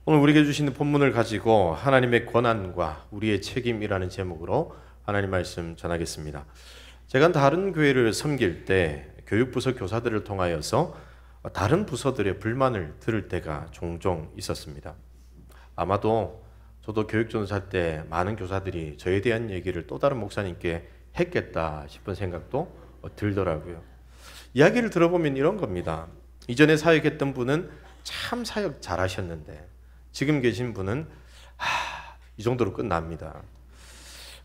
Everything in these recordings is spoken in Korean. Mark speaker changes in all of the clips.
Speaker 1: 오늘 우리에게 주시는 본문을 가지고 하나님의 권한과 우리의 책임이라는 제목으로 하나님 말씀 전하겠습니다. 제가 다른 교회를 섬길 때 교육부서 교사들을 통하여서 다른 부서들의 불만을 들을 때가 종종 있었습니다. 아마도 저도 교육전도사 때 많은 교사들이 저에 대한 얘기를 또 다른 목사님께 했겠다 싶은 생각도 들더라고요. 이야기를 들어보면 이런 겁니다. 이전에 사역했던 분은 참 사역 잘하셨는데 지금 계신 분은 이 정도로 끝납니다.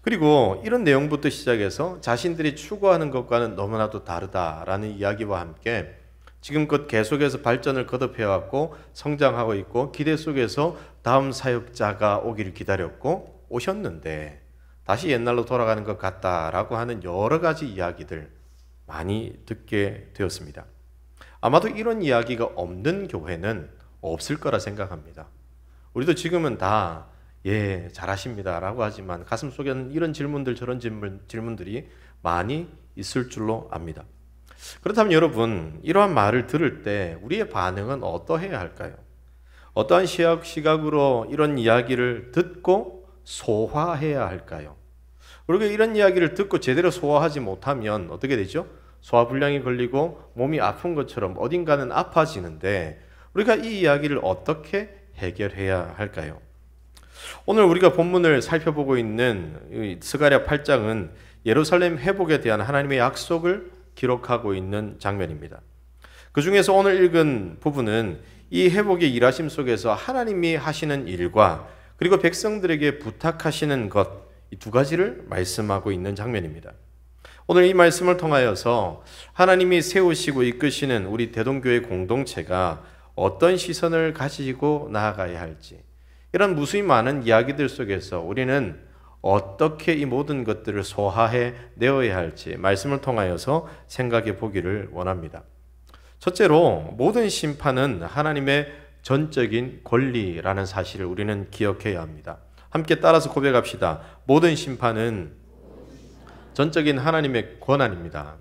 Speaker 1: 그리고 이런 내용부터 시작해서 자신들이 추구하는 것과는 너무나도 다르다라는 이야기와 함께 지금껏 계속해서 발전을 거듭해왔고 성장하고 있고 기대 속에서 다음 사역자가 오기를 기다렸고 오셨는데 다시 옛날로 돌아가는 것 같다라고 하는 여러 가지 이야기들 많이 듣게 되었습니다. 아마도 이런 이야기가 없는 교회는 없을 거라 생각합니다. 우리도 지금은 다 잘하십니다 라고 하지만 가슴 속에는 이런 질문들 저런 질문들이 많이 있을 줄로 압니다. 그렇다면 여러분, 이러한 말을 들을 때 우리의 반응은 어떠해야 할까요? 어떠한 시각으로 이런 이야기를 듣고 소화해야 할까요? 우리가 이런 이야기를 듣고 제대로 소화하지 못하면 어떻게 되죠? 소화불량이 걸리고 몸이 아픈 것처럼 어딘가는 아파지는데 우리가 이 이야기를 어떻게 해결해야 할까요? 오늘 우리가 본문을 살펴보고 있는 스가랴 8장은 예루살렘 회복에 대한 하나님의 약속을 기록하고 있는 장면입니다. 그 중에서 오늘 읽은 부분은 이 회복의 일하심 속에서 하나님이 하시는 일과 그리고 백성들에게 부탁하시는 것, 이 두 가지를 말씀하고 있는 장면입니다. 오늘 이 말씀을 통하여서 하나님이 세우시고 이끄시는 우리 대동교회 공동체가 어떤 시선을 가지고 나아가야 할지, 이런 무수히 많은 이야기들 속에서 우리는 어떻게 이 모든 것들을 소화해 내어야 할지 말씀을 통하여서 생각해 보기를 원합니다. 첫째로 모든 심판은 하나님의 전적인 권리라는 사실을 우리는 기억해야 합니다. 함께 따라서 고백합시다. 모든 심판은 전적인 하나님의 권한입니다.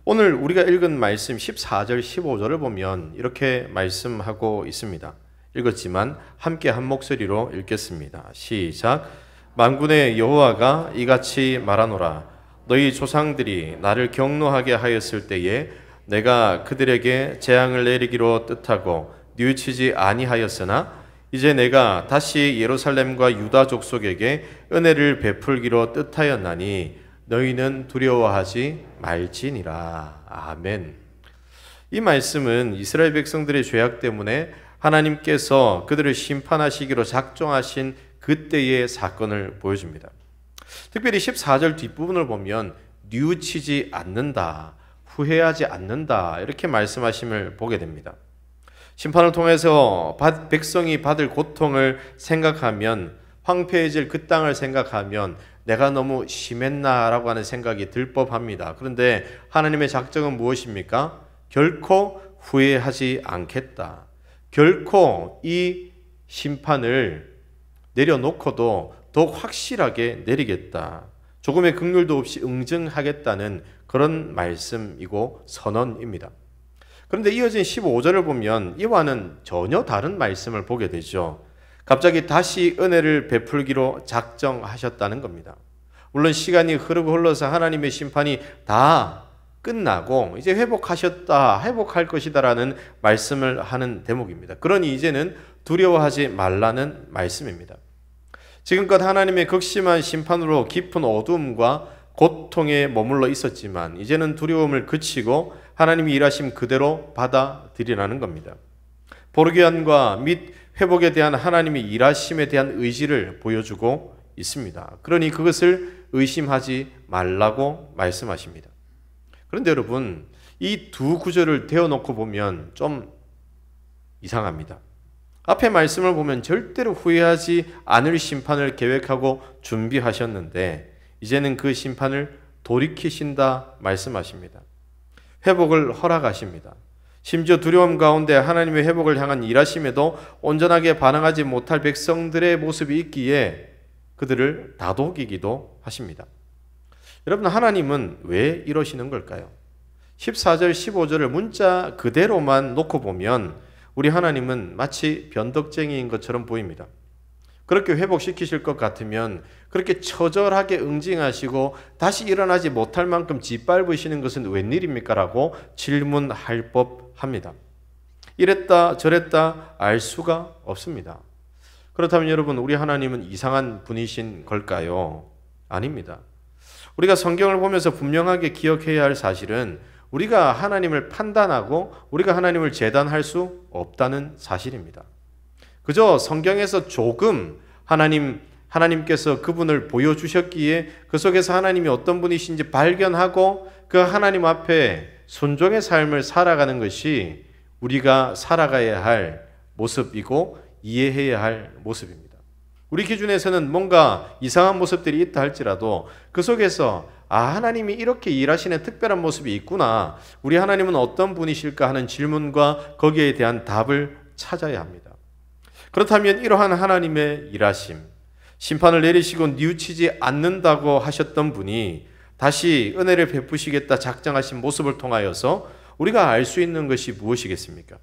Speaker 1: 오늘 우리가 읽은 말씀 14절, 15절을 보면 이렇게 말씀하고 있습니다. 읽었지만 함께 한 목소리로 읽겠습니다. 시작. 만군의 여호와가 이같이 말하노라. 너희 조상들이 나를 경노하게 하였을 때에 내가 그들에게 재앙을 내리기로 뜻하고 뉘우치지 아니하였으나 이제 내가 다시 예루살렘과 유다 족속에게 은혜를 베풀기로 뜻하였나니 너희는 두려워하지 말지니라. 아멘. 이 말씀은 이스라엘 백성들의 죄악 때문에 하나님께서 그들을 심판하시기로 작정하신 그때의 사건을 보여줍니다. 특별히 14절 뒷부분을 보면 뉘우치지 않는다, 후회하지 않는다 이렇게 말씀하심을 보게 됩니다. 심판을 통해서 백성이 받을 고통을 생각하면, 황폐해질 그 땅을 생각하면 내가 너무 심했나라고 하는 생각이 들 법합니다. 그런데 하나님의 작정은 무엇입니까? 결코 후회하지 않겠다. 결코 이 심판을 내려놓고도 더욱 확실하게 내리겠다. 조금의 긍휼도 없이 응징하겠다는 그런 말씀이고 선언입니다. 그런데 이어진 15절을 보면 이와는 전혀 다른 말씀을 보게 되죠. 갑자기 다시 은혜를 베풀기로 작정하셨다는 겁니다. 물론 시간이 흐르고 흘러서 하나님의 심판이 다 끝나고 이제 회복할 것이다라는 말씀을 하는 대목입니다. 그러니 이제는 두려워하지 말라는 말씀입니다. 지금껏 하나님의 극심한 심판으로 깊은 어두움과 고통에 머물러 있었지만 이제는 두려움을 그치고 하나님이 일하심 그대로 받아들이라는 겁니다. 보르기안과 및 회복에 대한 하나님의 일하심에 대한 의지를 보여주고 있습니다. 그러니 그것을 의심하지 말라고 말씀하십니다. 그런데 여러분, 이 두 구절을 대어놓고 보면 좀 이상합니다. 앞에 말씀을 보면 절대로 후회하지 않을 심판을 계획하고 준비하셨는데 이제는 그 심판을 돌이키신다 말씀하십니다. 회복을 허락하십니다. 심지어 두려움 가운데 하나님의 회복을 향한 일하심에도 온전하게 반응하지 못할 백성들의 모습이 있기에 그들을 다독이기도 하십니다. 여러분, 하나님은 왜 이러시는 걸까요? 14절, 15절을 문자 그대로만 놓고 보면 우리 하나님은 마치 변덕쟁이인 것처럼 보입니다. 그렇게 회복시키실 것 같으면 그렇게 처절하게 응징하시고 다시 일어나지 못할 만큼 짓밟으시는 것은 웬일입니까? 라고 질문할 법합니다. 이랬다 저랬다 알 수가 없습니다. 그렇다면 여러분, 우리 하나님은 이상한 분이신 걸까요? 아닙니다. 우리가 성경을 보면서 분명하게 기억해야 할 사실은 우리가 하나님을 판단하고 우리가 하나님을 재단할 수 없다는 사실입니다. 그저 성경에서 조금 하나님께서 그분을 보여주셨기에 그 속에서 하나님이 어떤 분이신지 발견하고 그 하나님 앞에 순종의 삶을 살아가는 것이 우리가 살아가야 할 모습이고 이해해야 할 모습입니다. 우리 기준에서는 뭔가 이상한 모습들이 있다 할지라도 그 속에서 하나님이 이렇게 일하시는 특별한 모습이 있구나, 우리 하나님은 어떤 분이실까 하는 질문과 거기에 대한 답을 찾아야 합니다. 그렇다면 이러한 하나님의 일하심, 심판을 내리시고 뉘우치지 않는다고 하셨던 분이 다시 은혜를 베푸시겠다 작정하신 모습을 통하여서 우리가 알 수 있는 것이 무엇이겠습니까?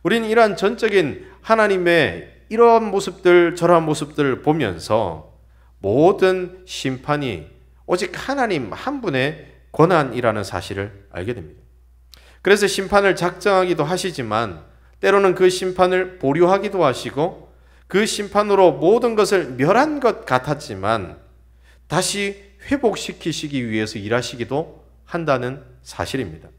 Speaker 1: 우리는 이러한 전적인 하나님의 이러한 모습들 저러한 모습들을 보면서 모든 심판이 오직 하나님 한 분의 권한이라는 사실을 알게 됩니다. 그래서 심판을 작정하기도 하시지만 때로는 그 심판을 보류하기도 하시고 그 심판으로 모든 것을 멸한 것 같았지만 다시 회복시키시기 위해서 일하시기도 한다는 사실입니다.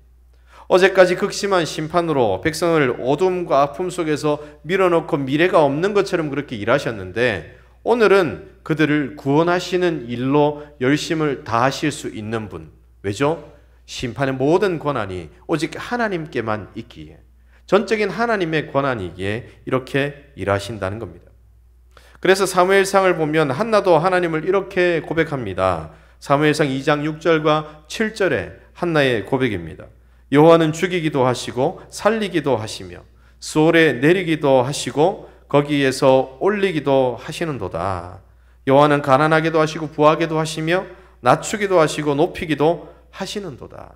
Speaker 1: 어제까지 극심한 심판으로 백성을 어둠과 아픔 속에서 밀어넣고 미래가 없는 것처럼 그렇게 일하셨는데 오늘은 그들을 구원하시는 일로 열심을 다하실 수 있는 분. 왜죠? 심판의 모든 권한이 오직 하나님께만 있기에, 전적인 하나님의 권한이기에 이렇게 일하신다는 겁니다. 그래서 사무엘상을 보면 한나도 하나님을 이렇게 고백합니다. 사무엘상 2장 6절과 7절에 한나의 고백입니다. 여호와는 죽이기도 하시고 살리기도 하시며 수월에 내리기도 하시고 거기에서 올리기도 하시는도다. 여호와는 가난하게도 하시고 부하게도 하시며 낮추기도 하시고 높이기도 하시는도다.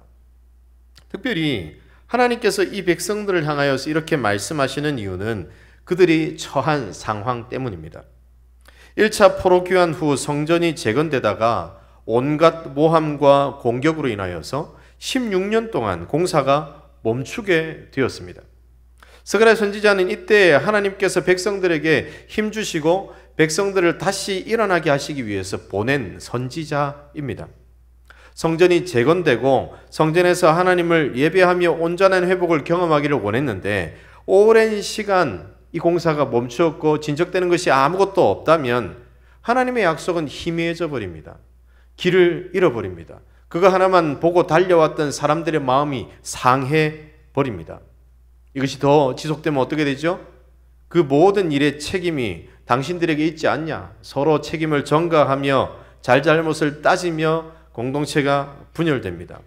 Speaker 1: 특별히 하나님께서 이 백성들을 향하여서 이렇게 말씀하시는 이유는 그들이 처한 상황 때문입니다. 1차 포로 귀환 후 성전이 재건되다가 온갖 모함과 공격으로 인하여서 16년 동안 공사가 멈추게 되었습니다. 스가랴 선지자는 이때 하나님께서 백성들에게 힘주시고 백성들을 다시 일어나게 하시기 위해서 보낸 선지자입니다. 성전이 재건되고 성전에서 하나님을 예배하며 온전한 회복을 경험하기를 원했는데 오랜 시간 이 공사가 멈추었고 진척되는 것이 아무것도 없다면 하나님의 약속은 희미해져 버립니다. 길을 잃어버립니다. 그거 하나만 보고 달려왔던 사람들의 마음이 상해 버립니다. 이것이 더 지속되면 어떻게 되죠? 그 모든 일의 책임이 당신들에게 있지 않냐? 서로 책임을 전가하며 잘잘못을 따지며 공동체가 분열됩니다.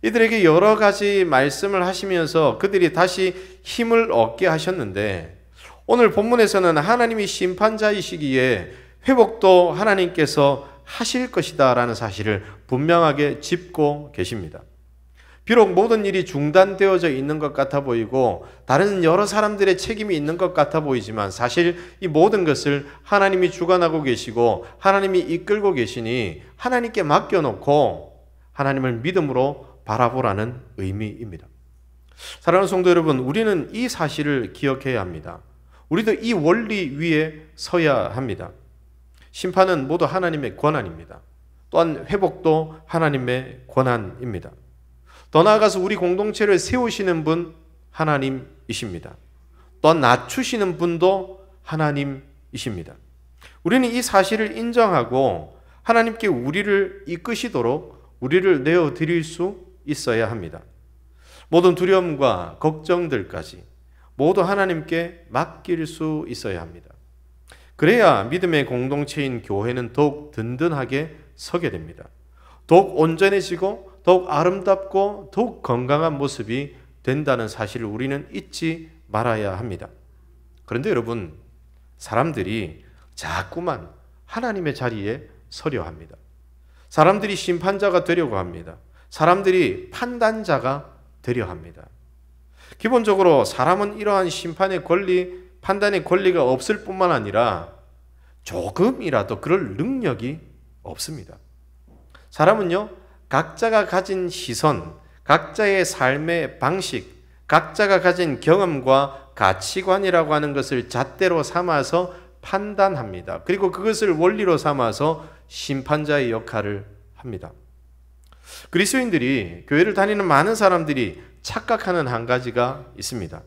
Speaker 1: 이들에게 여러 가지 말씀을 하시면서 그들이 다시 힘을 얻게 하셨는데 오늘 본문에서는 하나님이 심판자이시기에 회복도 하나님께서 하실 것이다 라는 사실을 분명하게 짚고 계십니다. 비록 모든 일이 중단되어져 있는 것 같아 보이고 다른 여러 사람들의 책임이 있는 것 같아 보이지만 사실 이 모든 것을 하나님이 주관하고 계시고 하나님이 이끌고 계시니 하나님께 맡겨놓고 하나님을 믿음으로 바라보라는 의미입니다. 사랑하는 성도 여러분, 우리는 이 사실을 기억해야 합니다. 우리도 이 원리 위에 서야 합니다. 심판은 모두 하나님의 권한입니다. 또한 회복도 하나님의 권한입니다. 더 나아가서 우리 공동체를 세우시는 분 하나님이십니다. 또한 낮추시는 분도 하나님이십니다. 우리는 이 사실을 인정하고 하나님께 우리를 이끄시도록 우리를 내어드릴 수 있어야 합니다. 모든 두려움과 걱정들까지 모두 하나님께 맡길 수 있어야 합니다. 그래야 믿음의 공동체인 교회는 더욱 든든하게 서게 됩니다. 더욱 온전해지고 더욱 아름답고 더욱 건강한 모습이 된다는 사실을 우리는 잊지 말아야 합니다. 그런데 여러분, 사람들이 자꾸만 하나님의 자리에 서려 합니다. 사람들이 심판자가 되려고 합니다. 사람들이 판단자가 되려 합니다. 기본적으로 사람은 이러한 심판의 권리, 판단의 권리가 없을 뿐만 아니라 조금이라도 그럴 능력이 없습니다. 사람은요, 각자가 가진 시선, 각자의 삶의 방식, 각자가 가진 경험과 가치관이라고 하는 것을 잣대로 삼아서 판단합니다. 그리고 그것을 원리로 삼아서 심판자의 역할을 합니다. 그리스도인들이, 교회를 다니는 많은 사람들이 착각하는 한 가지가 있습니다.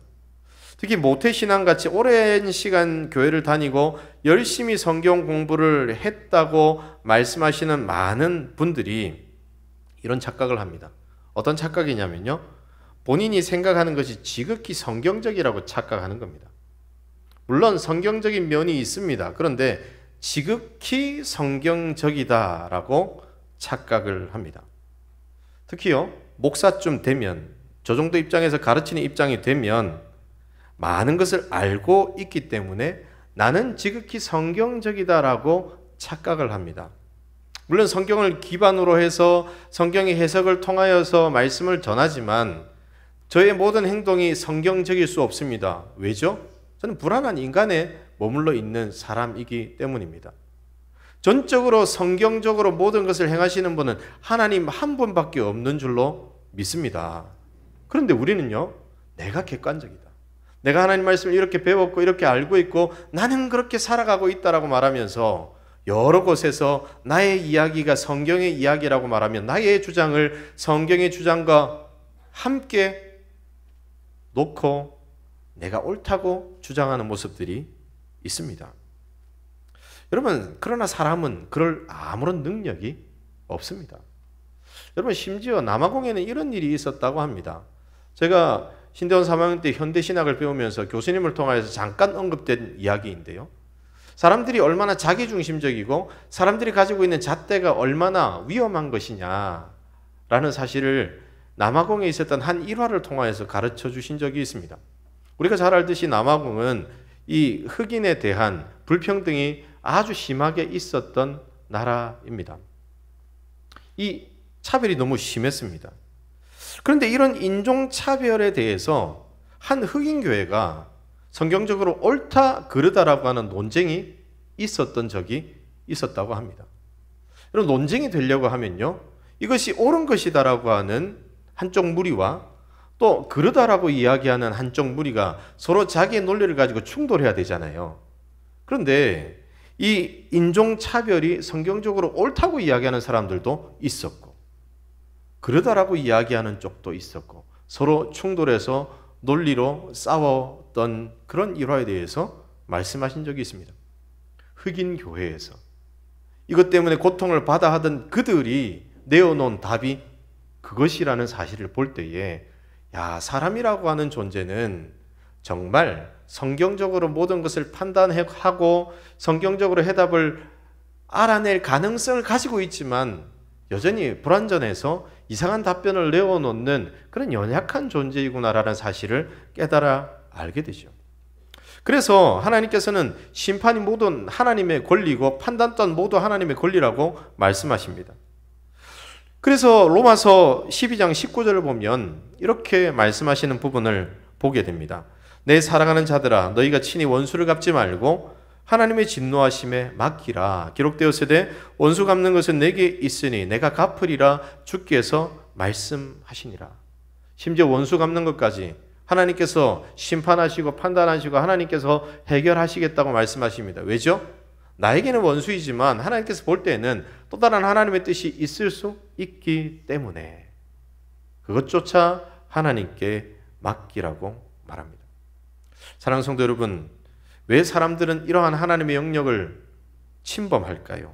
Speaker 1: 특히 모태신앙같이 오랜 시간 교회를 다니고 열심히 성경 공부를 했다고 말씀하시는 많은 분들이 이런 착각을 합니다. 어떤 착각이냐면요, 본인이 생각하는 것이 지극히 성경적이라고 착각하는 겁니다. 물론 성경적인 면이 있습니다. 그런데 지극히 성경적이다라고 착각을 합니다. 특히요, 목사쯤 되면, 저 정도 입장에서 가르치는 입장이 되면 많은 것을 알고 있기 때문에 나는 지극히 성경적이다라고 착각을 합니다. 물론 성경을 기반으로 해서 성경의 해석을 통하여서 말씀을 전하지만 저의 모든 행동이 성경적일 수 없습니다. 왜죠? 저는 불안한 인간에 머물러 있는 사람이기 때문입니다. 전적으로 성경적으로 모든 것을 행하시는 분은 하나님 한 분밖에 없는 줄로 믿습니다. 그런데 우리는요, 내가 객관적이다, 내가 하나님 말씀을 이렇게 배웠고 이렇게 알고 있고 나는 그렇게 살아가고 있다라고 말하면서 여러 곳에서 나의 이야기가 성경의 이야기라고 말하면 나의 주장을 성경의 주장과 함께 놓고 내가 옳다고 주장하는 모습들이 있습니다. 여러분, 그러나 사람은 그럴 아무런 능력이 없습니다. 여러분, 심지어 남아공에는 이런 일이 있었다고 합니다. 제가 신대원 3학년 때 현대신학을 배우면서 교수님을 통해서 잠깐 언급된 이야기인데요, 사람들이 얼마나 자기중심적이고 사람들이 가지고 있는 잣대가 얼마나 위험한 것이냐라는 사실을 남아공에 있었던 한 일화를 통하여서 가르쳐 주신 적이 있습니다. 우리가 잘 알듯이 남아공은 이 흑인에 대한 불평등이 아주 심하게 있었던 나라입니다. 이 차별이 너무 심했습니다. 그런데 이런 인종차별에 대해서 한 흑인 교회가 성경적으로 옳다 그르다라고 하는 논쟁이 있었던 적이 있었다고 합니다. 이런 논쟁이 되려고 하면요, 이것이 옳은 것이다라고 하는 한쪽 무리와 또 그르다라고 이야기하는 한쪽 무리가 서로 자기의 논리를 가지고 충돌해야 되잖아요. 그런데 이 인종차별이 성경적으로 옳다고 이야기하는 사람들도 있었고 그르다라고 이야기하는 쪽도 있었고 서로 충돌해서 논리로 싸웠던 그런 일화에 대해서 말씀하신 적이 있습니다. 흑인 교회에서 이것 때문에 고통을 받아 하던 그들이 내어놓은 답이 그것이라는 사실을 볼 때에, 야, 사람이라고 하는 존재는 정말 성경적으로 모든 것을 판단하고 성경적으로 해답을 알아낼 가능성을 가지고 있지만 여전히 불완전해서 이상한 답변을 내어놓는 그런 연약한 존재이구나라는 사실을 깨달아 알게 되죠. 그래서 하나님께서는 심판이 모든 하나님의 권리고 판단 또한 모두 하나님의 권리라고 말씀하십니다. 그래서 로마서 12장 19절을 보면 이렇게 말씀하시는 부분을 보게 됩니다. 내 사랑하는 자들아, 너희가 친히 원수를 갚지 말고 하나님의 진노하심에 맡기라. 기록되었으되 원수 갚는 것은 내게 있으니 내가 갚으리라 주께서 말씀하시니라. 심지어 원수 갚는 것까지 하나님께서 심판하시고 판단하시고 하나님께서 해결하시겠다고 말씀하십니다. 왜죠? 나에게는 원수이지만 하나님께서 볼 때에는 또 다른 하나님의 뜻이 있을 수 있기 때문에 그것조차 하나님께 맡기라고 말합니다. 사랑하는 성도 여러분, 왜 사람들은 이러한 하나님의 영역을 침범할까요?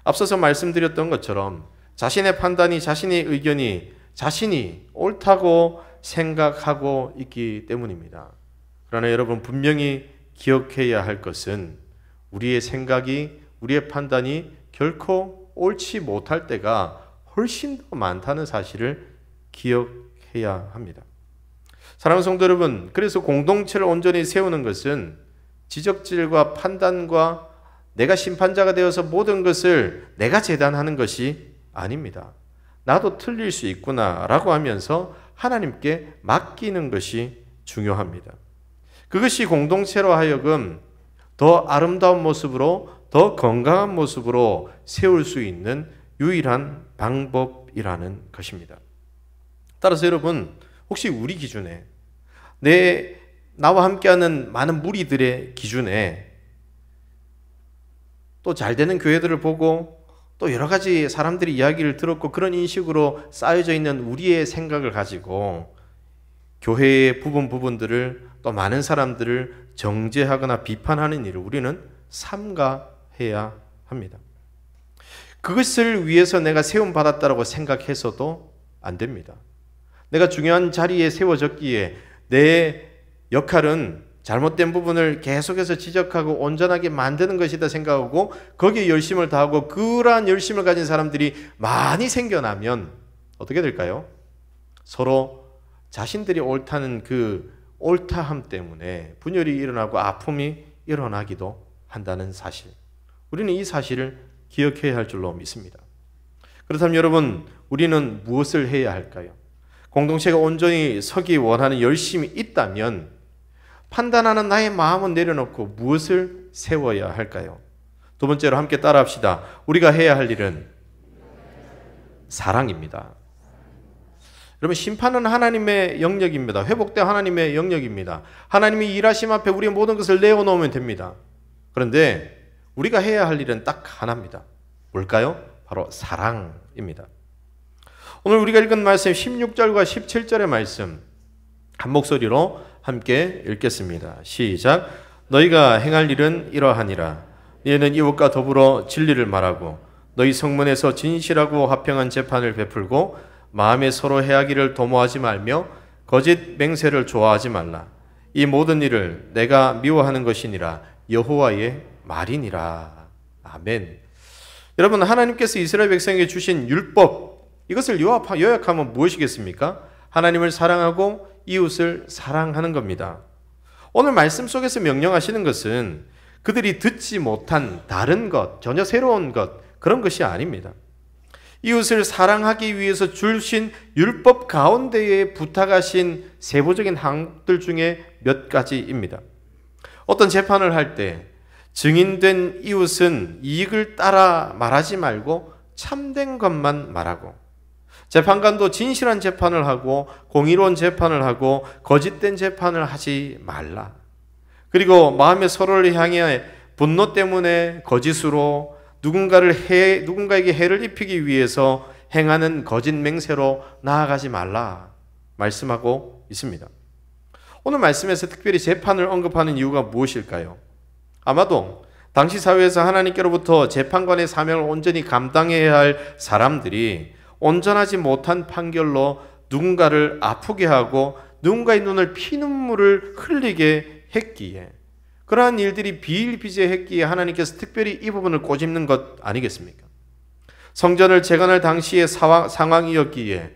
Speaker 1: 앞서서 말씀드렸던 것처럼 자신의 판단이, 자신의 의견이 자신이 옳다고 생각하고 있기 때문입니다. 그러나 여러분, 분명히 기억해야 할 것은 우리의 생각이, 우리의 판단이 결코 옳지 못할 때가 훨씬 더 많다는 사실을 기억해야 합니다. 사랑하는 성도 여러분, 그래서 공동체를 온전히 세우는 것은 지적질과 판단과 내가 심판자가 되어서 모든 것을 내가 재단하는 것이 아닙니다. 나도 틀릴 수 있구나라고 하면서 하나님께 맡기는 것이 중요합니다. 그것이 공동체로 하여금 더 아름다운 모습으로, 더 건강한 모습으로 세울 수 있는 유일한 방법이라는 것입니다. 따라서 여러분, 혹시 우리 기준에, 나와 함께하는 많은 무리들의 기준에 또 잘 되는 교회들을 보고 또 여러 가지 사람들이 이야기를 들었고 그런 인식으로 쌓여져 있는 우리의 생각을 가지고 교회의 부분들을 또 많은 사람들을 정죄하거나 비판하는 일을 우리는 삼가해야 합니다. 그것을 위해서 내가 세움받았다고 생각해서도 안 됩니다. 내가 중요한 자리에 세워졌기에 내 역할은 잘못된 부분을 계속해서 지적하고 온전하게 만드는 것이다 생각하고 거기에 열심을 다하고 그러한 열심을 가진 사람들이 많이 생겨나면 어떻게 될까요? 서로 자신들이 옳다는 그 옳다함 때문에 분열이 일어나고 아픔이 일어나기도 한다는 사실. 우리는 이 사실을 기억해야 할 줄로 믿습니다. 그렇다면 여러분, 우리는 무엇을 해야 할까요? 공동체가 온전히 서기 원하는 열심이 있다면 판단하는 나의 마음은 내려놓고 무엇을 세워야 할까요? 두 번째로 함께 따라합시다. 우리가 해야 할 일은 사랑입니다. 여러분, 심판은 하나님의 영역입니다. 회복된 하나님의 영역입니다. 하나님이 일하심 앞에 우리의 모든 것을 내어놓으면 됩니다. 그런데 우리가 해야 할 일은 딱 하나입니다. 뭘까요? 바로 사랑입니다. 오늘 우리가 읽은 말씀 16절과 17절의 말씀 한 목소리로 함께 읽겠습니다. 시작. 너희가 행할 일은 이러하니라. 너희는 이웃과 더불어 진리를 말하고 너희 성문에서 진실하고 화평한 재판을 베풀고 마음에 서로 해하기를 도모하지 말며 거짓 맹세를 좋아하지 말라. 이 모든 일을 내가 미워하는 것이니라. 여호와의 말이니라. 아멘. 여러분, 하나님께서 이스라엘 백성에게 주신 율법, 이것을 요약하면 무엇이겠습니까? 하나님을 사랑하고 이웃을 사랑하는 겁니다. 오늘 말씀 속에서 명령하시는 것은 그들이 듣지 못한 다른 것, 전혀 새로운 것, 그런 것이 아닙니다. 이웃을 사랑하기 위해서 주신 율법 가운데에 부탁하신 세부적인 항목들 중에 몇 가지입니다. 어떤 재판을 할 때 증인된 이웃은 이익을 따라 말하지 말고 참된 것만 말하고, 재판관도 진실한 재판을 하고 공의로운 재판을 하고 거짓된 재판을 하지 말라. 그리고 마음에 서로를 향해 분노 때문에 거짓으로 누군가에게 해를 입히기 위해서 행하는 거짓 맹세로 나아가지 말라 말씀하고 있습니다. 오늘 말씀에서 특별히 재판을 언급하는 이유가 무엇일까요? 아마도 당시 사회에서 하나님께로부터 재판관의 사명을 온전히 감당해야 할 사람들이 온전하지 못한 판결로 누군가를 아프게 하고 누군가의 눈을 피눈물을 흘리게 했기에, 그러한 일들이 비일비재했기에 하나님께서 특별히 이 부분을 꼬집는 것 아니겠습니까? 성전을 재건할 당시의 상황이었기에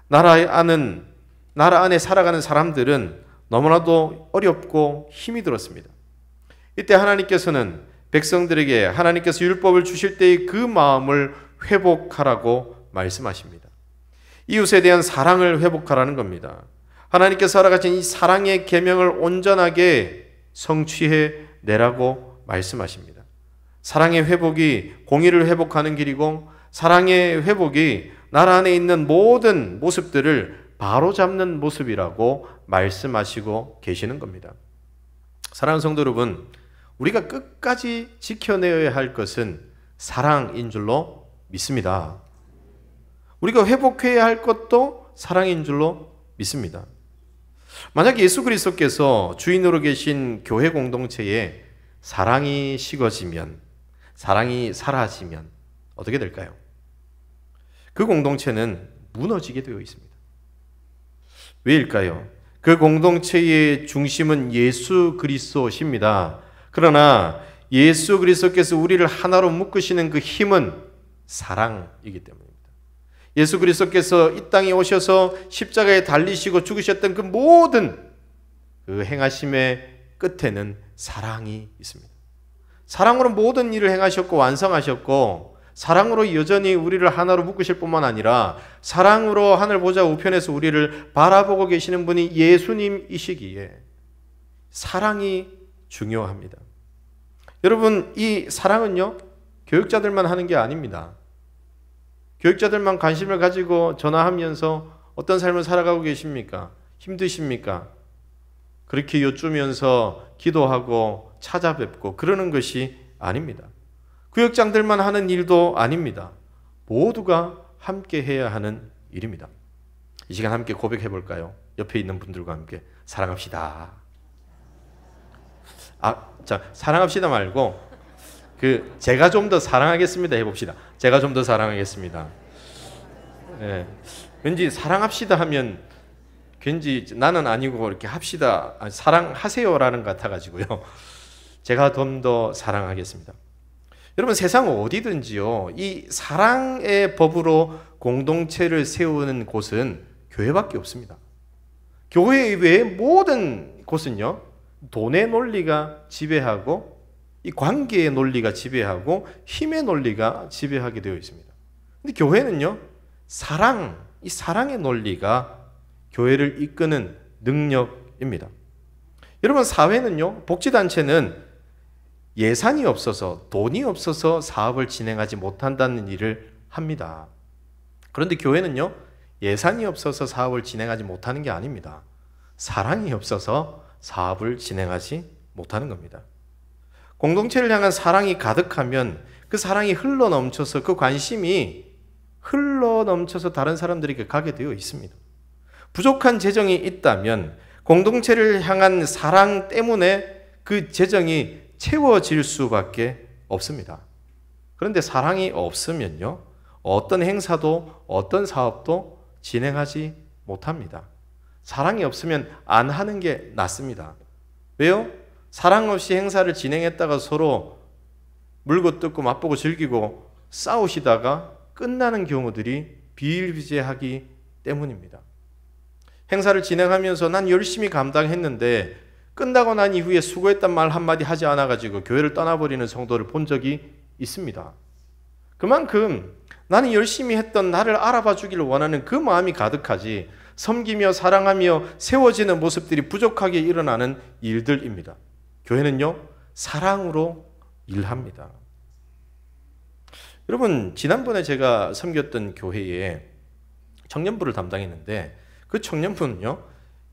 Speaker 1: 나라 안에 살아가는 사람들은 너무나도 어렵고 힘이 들었습니다. 이때 하나님께서는 백성들에게 하나님께서 율법을 주실 때의 그 마음을 회복하라고 말씀하십니다. 이웃에 대한 사랑을 회복하라는 겁니다. 하나님께서 허락하신 이 사랑의 계명을 온전하게 성취해 내라고 말씀하십니다. 사랑의 회복이 공의를 회복하는 길이고, 사랑의 회복이 나라 안에 있는 모든 모습들을 바로잡는 모습이라고 말씀하시고 계시는 겁니다. 사랑하는 성도 여러분, 우리가 끝까지 지켜내야 할 것은 사랑인 줄로 믿습니다. 우리가 회복해야 할 것도 사랑인 줄로 믿습니다. 만약 예수 그리스도께서 주인으로 계신 교회 공동체에 사랑이 식어지면, 사랑이 사라지면 어떻게 될까요? 그 공동체는 무너지게 되어 있습니다. 왜일까요? 그 공동체의 중심은 예수 그리스도십니다. 그러나 예수 그리스도께서 우리를 하나로 묶으시는 그 힘은 사랑이기 때문입니다. 예수 그리스도께서 이 땅에 오셔서 십자가에 달리시고 죽으셨던 그 모든 그 행하심의 끝에는 사랑이 있습니다. 사랑으로 모든 일을 행하셨고 완성하셨고, 사랑으로 여전히 우리를 하나로 묶으실 뿐만 아니라 사랑으로 하늘 보좌 우편에서 우리를 바라보고 계시는 분이 예수님이시기에 사랑이 중요합니다. 여러분, 이 사랑은요, 교육자들만 하는 게 아닙니다. 교육자들만 관심을 가지고 전화하면서 어떤 삶을 살아가고 계십니까? 힘드십니까? 그렇게 여쭈면서 기도하고 찾아뵙고 그러는 것이 아닙니다. 구역장들만 하는 일도 아닙니다. 모두가 함께 해야 하는 일입니다. 이 시간 함께 고백해 볼까요? 옆에 있는 분들과 함께 사랑합시다. 사랑합시다 말고 제가 좀 더 사랑하겠습니다 해봅시다. 제가 좀 더 사랑하겠습니다. 네. 왠지 사랑합시다 하면 왠지 나는 아니고 이렇게 합시다, 사랑하세요라는 것 같아가지고요. 제가 좀 더 사랑하겠습니다. 여러분, 세상 어디든지요, 이 사랑의 법으로 공동체를 세우는 곳은 교회밖에 없습니다. 교회 외의 모든 곳은요, 돈의 논리가 지배하고 이 관계의 논리가 지배하고 힘의 논리가 지배하게 되어 있습니다. 근데 교회는요, 이 사랑의 논리가 교회를 이끄는 능력입니다. 여러분, 사회는요, 복지단체는 예산이 없어서, 돈이 없어서 사업을 진행하지 못한다는 일을 합니다. 그런데 교회는요, 예산이 없어서 사업을 진행하지 못하는 게 아닙니다. 사랑이 없어서 사업을 진행하지 못하는 겁니다. 공동체를 향한 사랑이 가득하면 그 사랑이 흘러넘쳐서, 그 관심이 흘러넘쳐서 다른 사람들에게 가게 되어 있습니다. 부족한 재정이 있다면 공동체를 향한 사랑 때문에 그 재정이 채워질 수밖에 없습니다. 그런데 사랑이 없으면요, 어떤 행사도 어떤 사업도 진행하지 못합니다. 사랑이 없으면 안 하는 게 낫습니다. 왜요? 사랑 없이 행사를 진행했다가 서로 물고 뜯고 맛보고 즐기고 싸우시다가 끝나는 경우들이 비일비재하기 때문입니다. 행사를 진행하면서 난 열심히 감당했는데 끝나고 난 이후에 수고했단 말 한마디 하지 않아가지고 교회를 떠나버리는 성도를 본 적이 있습니다. 그만큼 나는 열심히 했던 나를 알아봐 주기를 원하는 그 마음이 가득하지, 섬기며 사랑하며 세워지는 모습들이 부족하게 일어나는 일들입니다. 교회는요, 사랑으로 일합니다. 여러분, 지난번에 제가 섬겼던 교회에 청년부를 담당했는데 그 청년부는요,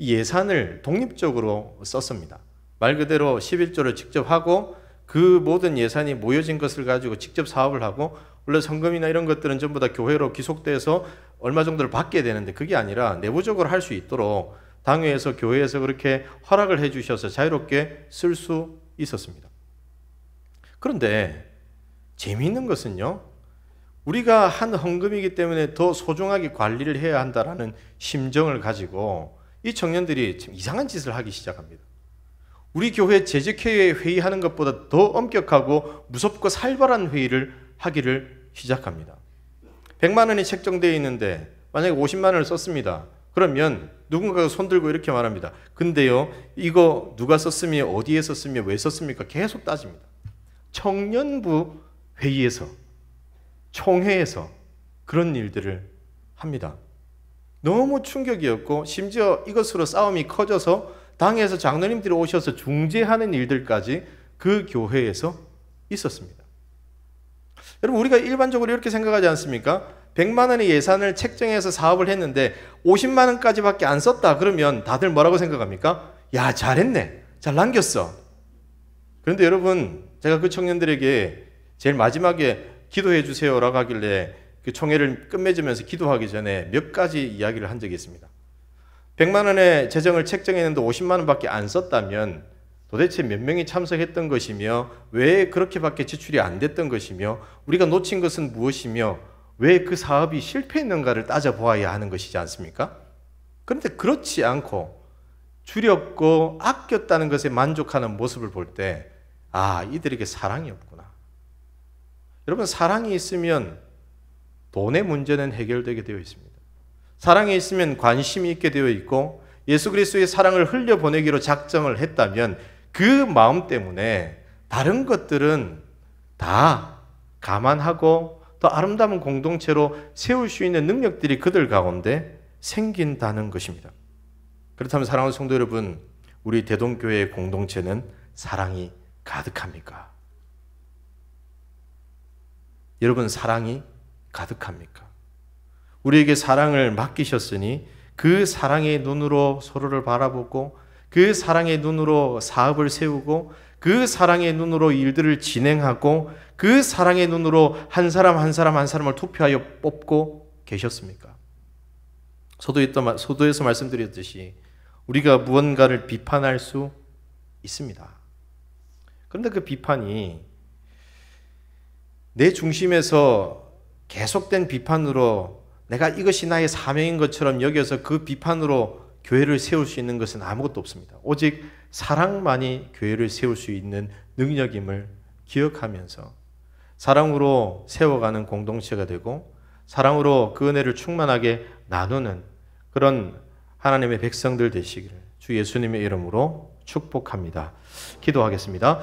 Speaker 1: 예산을 독립적으로 썼습니다. 말 그대로 11조를 직접 하고 그 모든 예산이 모여진 것을 가지고 직접 사업을 하고, 원래 성금이나 이런 것들은 전부 다 교회로 귀속돼서 얼마 정도를 받게 되는데 그게 아니라 내부적으로 할 수 있도록 당회에서, 교회에서 그렇게 허락을 해 주셔서 자유롭게 쓸 수 있었습니다. 그런데 재미있는 것은요, 우리가 한 헌금이기 때문에 더 소중하게 관리를 해야 한다라는 심정을 가지고 이 청년들이 참 이상한 짓을 하기 시작합니다. 우리 교회 재직회의에 회의하는 것보다 더 엄격하고 무섭고 살벌한 회의를 하기를 시작합니다. 100만 원이 책정되어 있는데 만약에 50만 원을 썼습니다. 그러면 누군가가 손들고 이렇게 말합니다. 근데요, 이거 누가 썼으며 어디에 썼으며 왜 썼습니까? 계속 따집니다. 청년부 회의에서, 총회에서 그런 일들을 합니다. 너무 충격이었고, 심지어 이것으로 싸움이 커져서 당에서 장로님들이 오셔서 중재하는 일들까지 그 교회에서 있었습니다. 여러분, 우리가 일반적으로 이렇게 생각하지 않습니까? 100만 원의 예산을 책정해서 사업을 했는데 50만 원까지밖에 안 썼다 그러면 다들 뭐라고 생각합니까? 야, 잘했네, 잘 남겼어. 그런데 여러분, 제가 그 청년들에게 제일 마지막에 기도해 주세요라고 하길래 그 총회를 끝맺으면서 기도하기 전에 몇 가지 이야기를 한 적이 있습니다. 100만 원의 재정을 책정했는데 50만 원밖에 안 썼다면 도대체 몇 명이 참석했던 것이며 왜 그렇게밖에 지출이 안 됐던 것이며 우리가 놓친 것은 무엇이며 왜 그 사업이 실패했는가를 따져보아야 하는 것이지 않습니까? 그런데 그렇지 않고 줄였고 아꼈다는 것에 만족하는 모습을 볼 때, 아, 이들에게 사랑이 없구나. 여러분, 사랑이 있으면 돈의 문제는 해결되게 되어 있습니다. 사랑이 있으면 관심이 있게 되어 있고, 예수 그리스도의 사랑을 흘려보내기로 작정을 했다면 그 마음 때문에 다른 것들은 다 감안하고 더 아름다운 공동체로 세울 수 있는 능력들이 그들 가운데 생긴다는 것입니다. 그렇다면 사랑하는 성도 여러분, 우리 대동교회의 공동체는 사랑이 가득합니까? 여러분, 사랑이 가득합니까? 우리에게 사랑을 맡기셨으니 그 사랑의 눈으로 서로를 바라보고 그 사랑의 눈으로 사업을 세우고 그 사랑의 눈으로 일들을 진행하고 그 사랑의 눈으로 한 사람 한 사람을 투표하여 뽑고 계셨습니까? 소도에서 말씀드렸듯이 우리가 무언가를 비판할 수 있습니다. 그런데 그 비판이 내 중심에서 계속된 비판으로 내가 이것이 나의 사명인 것처럼 여겨서 그 비판으로 교회를 세울 수 있는 것은 아무것도 없습니다. 오직 사랑만이 교회를 세울 수 있는 능력임을 기억하면서 사랑으로 세워가는 공동체가 되고 사랑으로 그 은혜를 충만하게 나누는 그런 하나님의 백성들 되시기를 주 예수님의 이름으로 축복합니다. 기도하겠습니다.